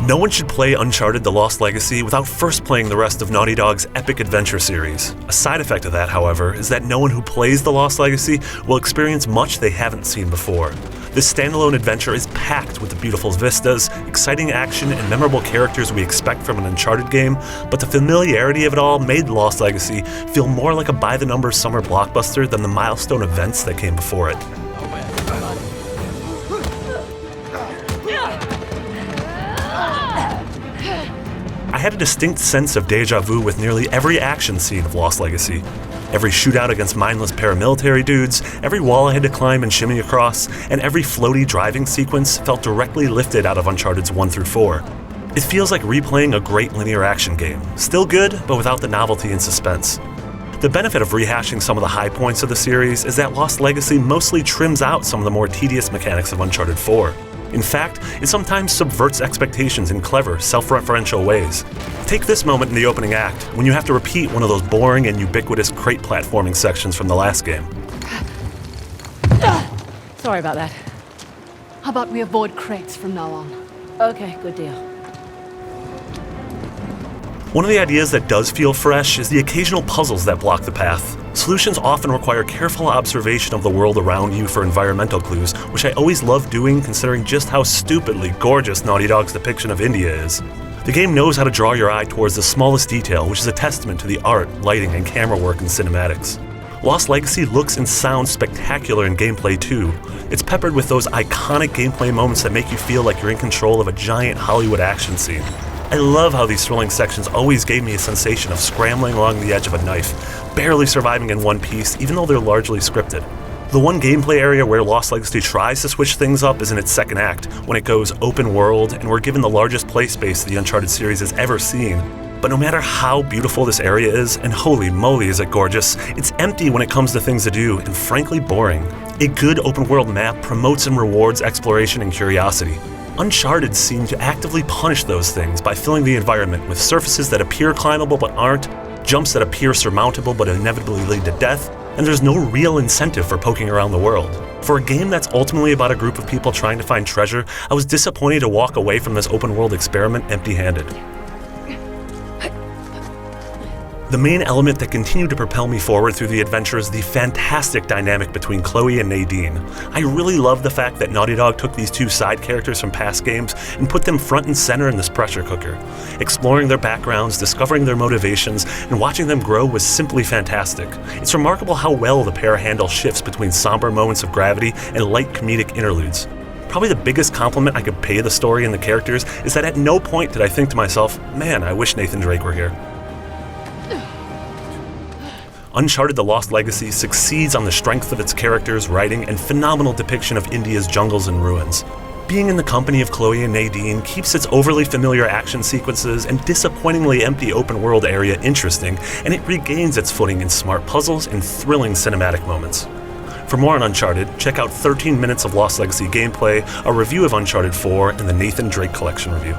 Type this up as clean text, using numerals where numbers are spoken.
No one should play Uncharted: The Lost Legacy without first playing the rest of Naughty Dog's epic adventure series. A side effect of that, however, is that no one who plays The Lost Legacy will experience much they haven't seen before. This standalone adventure is packed with the beautiful vistas, exciting action, and memorable characters we expect from an Uncharted game, but the familiarity of it all made Lost Legacy feel more like a by-the-numbers summer blockbuster than the milestone events that came before it. I had a distinct sense of déjà vu with nearly every action scene of Lost Legacy. Every shootout against mindless paramilitary dudes, every wall I had to climb and shimmy across, and every floaty driving sequence felt directly lifted out of Uncharted's 1 through 4. It feels like replaying a great linear action game. Still good, but without the novelty and suspense. The benefit of rehashing some of the high points of the series is that Lost Legacy mostly trims out some of the more tedious mechanics of Uncharted 4. In fact, it sometimes subverts expectations in clever, self-referential ways. Take this moment in the opening act, when you have to repeat one of those boring and ubiquitous crate platforming sections from the last game. Sorry about that. How about we avoid crates from now on? Okay, good deal. One of the ideas that does feel fresh is the occasional puzzles that block the path. Solutions often require careful observation of the world around you for environmental clues, which I always love doing considering just how stupidly gorgeous Naughty Dog's depiction of India is. The game knows how to draw your eye towards the smallest detail, which is a testament to the art, lighting, and camera work in cinematics. Lost Legacy looks and sounds spectacular in gameplay too. It's peppered with those iconic gameplay moments that make you feel like you're in control of a giant Hollywood action scene. I love how these thrilling sections always gave me a sensation of scrambling along the edge of a knife, barely surviving in one piece, even though they're largely scripted. The one gameplay area where Lost Legacy tries to switch things up is in its second act, when it goes open world and we're given the largest play space the Uncharted series has ever seen. But no matter how beautiful this area is, and holy moly is it gorgeous, it's empty when it comes to things to do, and frankly boring. A good open world map promotes and rewards exploration and curiosity. Uncharted seemed to actively punish those things by filling the environment with surfaces that appear climbable but aren't, jumps that appear surmountable but inevitably lead to death, and there's no real incentive for poking around the world. For a game that's ultimately about a group of people trying to find treasure, I was disappointed to walk away from this open world experiment empty-handed. The main element that continued to propel me forward through the adventure is the fantastic dynamic between Chloe and Nadine. I really love the fact that Naughty Dog took these two side characters from past games and put them front and center in this pressure cooker. Exploring their backgrounds, discovering their motivations, and watching them grow was simply fantastic. It's remarkable how well the pair handle shifts between somber moments of gravity and light comedic interludes. Probably the biggest compliment I could pay the story and the characters is that at no point did I think to myself, man, I wish Nathan Drake were here. Uncharted: The Lost Legacy succeeds on the strength of its characters, writing, and phenomenal depiction of India's jungles and ruins. Being in the company of Chloe and Nadine keeps its overly familiar action sequences and disappointingly empty open-world area interesting, and it regains its footing in smart puzzles and thrilling cinematic moments. For more on Uncharted, check out 13 minutes of Lost Legacy gameplay, a review of Uncharted 4, and the Nathan Drake Collection review.